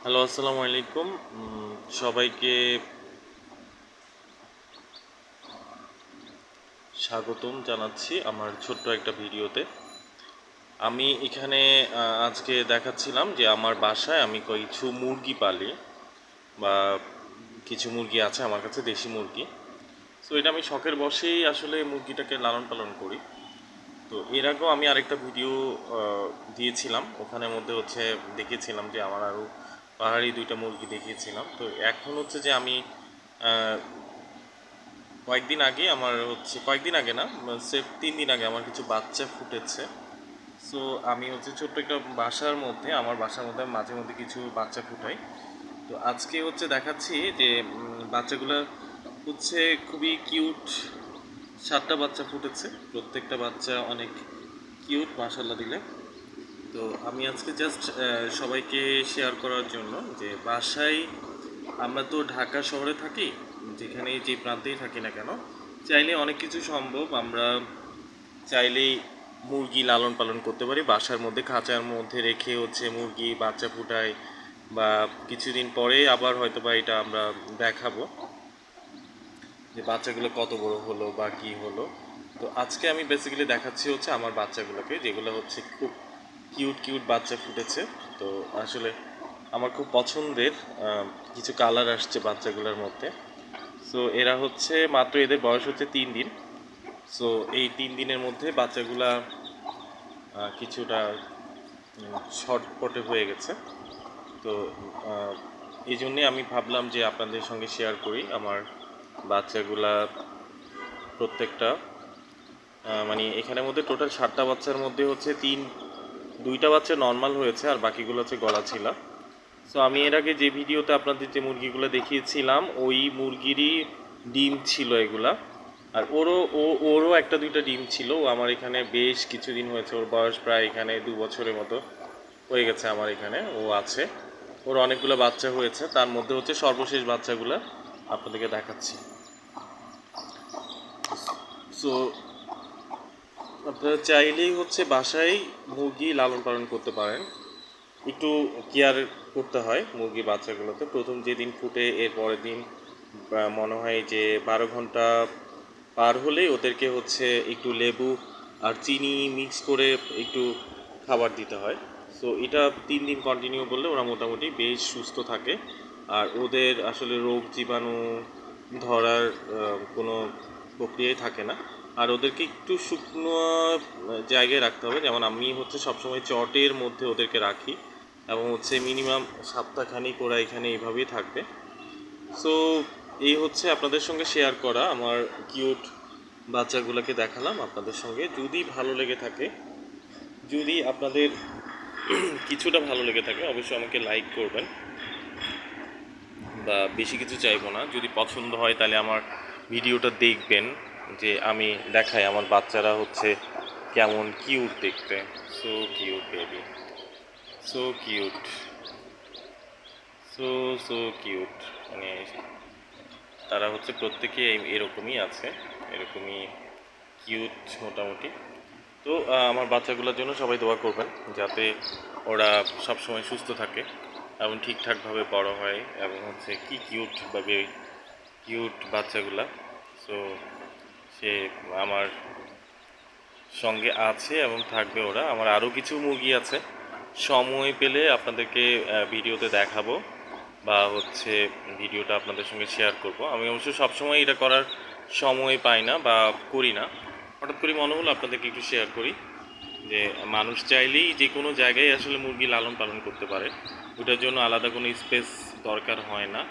Hello, আসসালামু আলাইকুম। সবাইকে স্বাগতম জানাচ্ছি আমার ছোট্ট একটা ভিডিওতে। আমি এখানে আজকে দেখাচ্ছিলাম যে আমার বাসায় আমি কিছু মুরগি পালি, বা কিছু মুরগি আছে আমার কাছে, দেশি মুরগি। সো এটা আমি শখের বশেই আসলে মুরগিটাকে লালন পালন করি। তো এর আগেও আমি আরেকটা ভিডিও দিয়েছিলাম, ওখানের মধ্যে দেখিয়েছিলাম যে আমার আরও পাহাড়ি দুইটা মুরগি দেখিয়েছিলাম। তো এখন যে আমি কয়েকদিন আগে না, স্রেফ 3 দিন আগে আমার কিছু বাচ্চা ফুটেছে। সো আমি ছোট্ট একটা আমার বাসার মধ্যে মাঝে মধ্যে কিছু বাচ্চা ফুটাই। তো আজকে দেখাচ্ছি যে বাচ্চাগুলো খুবই কিউট। 7টা বাচ্চা ফুটেছে, প্রত্যেকটা বাচ্চা অনেক কিউট মাশাআল্লাহ দিলে। তো আমি আজকে জাস্ট সবাইকে শেয়ার করার জন্য যে বাসায় আমরা তো ঢাকা শহরে থাকি, যেখানে যে প্রান্তেই থাকি না কেন, চাইলে অনেক কিছু সম্ভব। আমরা চাইলেই মুরগি লালন পালন করতে পারি বাসার মধ্যে, খাঁচার মধ্যে রেখে মুরগি বাচ্চা ফুটায়, বা কিছুদিন পরে আবার হয়তো বা এটা আমরা দেখাবো যে বাচ্চাগুলো কত বড় হলো বা কি হলো। তো আজকে আমি বেসিক্যালি দেখাচ্ছি আমার বাচ্চাগুলোকে, যেগুলো খুব কিউট কিউট বাচ্চা ফুটেছে। তো আসলে আমার খুব পছন্দের কিছু কালার আসছে বাচ্চাগুলোর মধ্যে। সো এরা মাত্র, এদের বয়স 3 দিন। সো এই 3 দিনের মধ্যে বাচ্চাগুলা কিছুটা ছটপটে হয়ে গেছে। তো এই জন্যে আমি ভাবলাম যে আপনাদের সঙ্গে শেয়ার করি আমার বাচ্চাগুলা প্রত্যেকটা। মানে এখানের মধ্যে টোটাল 7টা বাচ্চার মধ্যে দুইটা বাচ্চা নর্মাল হয়েছে, আর বাকিগুলো গলা ছিল। সো আমি এর আগে যে ভিডিওতে আপনাদের যে মুরগিগুলো দেখিয়েছিলাম, ওই মুরগিরই ডিম ছিল এগুলা। আর ওরও একটা দুইটা ডিম ছিল। ও আমার এখানে বেশ কিছুদিন হয়েছে, ওর বয়স প্রায় এখানে 2 বছরের মতো হয়ে গেছে আমার এখানে ও আছে। ওর অনেকগুলো বাচ্চা হয়েছে, তার মধ্যে সর্বশেষ বাচ্চাগুলো আপনাদেরকে দেখাচ্ছি। সো আপনারা চাইলেই বাসায় মুরগি লালন পালন করতে পারেন। একটু কেয়ার করতে হয় মুরগি বাচ্চাগুলোতে। প্রথম যেদিন ফুটে এর পরের দিন মনে হয় যে 12 ঘন্টা পার হলেই ওদেরকে একটু লেবু আর চিনি মিক্স করে একটু খাবার দিতে হয়। সো এটা 3 দিন কন্টিনিউ করলে ওরা মোটামুটি বেশ সুস্থ থাকে, আর ওদের আসলে রোগ জীবাণু ধরার কোনো প্রক্রিয়াই থাকে না। আর ওদেরকে একটু শুকনো জায়গায় রাখতে হবে, যেমন আমি সবসময় চটের মধ্যে ওদেরকে রাখি, এবং মিনিমাম সপ্তাহখানিক ওরা এখানে এইভাবেই থাকবে। সো এই আপনাদের সঙ্গে শেয়ার করা আমার কিউট বাচ্চাগুলোকে দেখালাম আপনাদের সঙ্গে। যদি ভালো লেগে থাকে, যদি আপনাদের কিছুটা ভালো লেগে থাকে, অবশ্যই আমাকে লাইক করবেন, বা বেশি কিছু চাইবো না। যদি পছন্দ হয় তাহলে আমার ভিডিওটা দেখবেন, যে আমি দেখাই আমার বাচ্চারা কেমন কিউট দেখতে। So cute baby, so cute, so so cute. মানে তারা প্রত্যেকে এরকমই আছে, এরকমই কিউট মোটামুটি। তো আমার বাচ্চাগুলোর জন্য সবাই দোয়া করবেন, যাতে ওরা সবসময় সুস্থ থাকে এবং ঠিকঠাকভাবে বড় হয়, এবং কি কিউটভাবে কিউট বাচ্চাগুলা। সো সে আমার সঙ্গে আছে এবং থাকবে ওরা। আমার আরও কিছু মুরগি আছে, সময় পেলে আপনাদেরকে ভিডিওতে দেখাবো, বা ভিডিওটা আপনাদের সঙ্গে শেয়ার করব। আমি অবশ্য সবসময় এটা করার সময় পাই না বা করি না, হঠাৎ করে মনে হলো আপনাদেরকে একটু শেয়ার করি, যে মানুষ চাইলেই যে কোনো জায়গায় আসলে মুরগি লালন পালন করতে পারে। ওটার জন্য আলাদা কোনো স্পেস দরকার হয় না,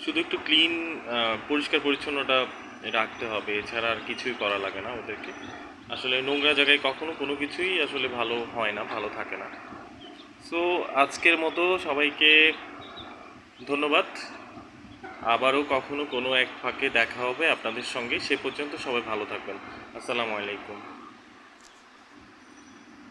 শুধু একটু ক্লিন পরিষ্কার পরিচ্ছন্নতা রাখতে হবে, এছাড়া আর কিছুই করা লাগে না ওদেরকে। আসলে নোংরা জায়গায় কখনো কোনো কিছুই আসলে ভালো হয় না, ভালো থাকে না। সো আজকের মতো সবাইকে ধন্যবাদ। আবারও কখনো কোনো এক ফাঁকে দেখা হবে আপনাদের সঙ্গে। সে পর্যন্ত সবাই ভালো থাকবেন। আসসালামু আলাইকুম।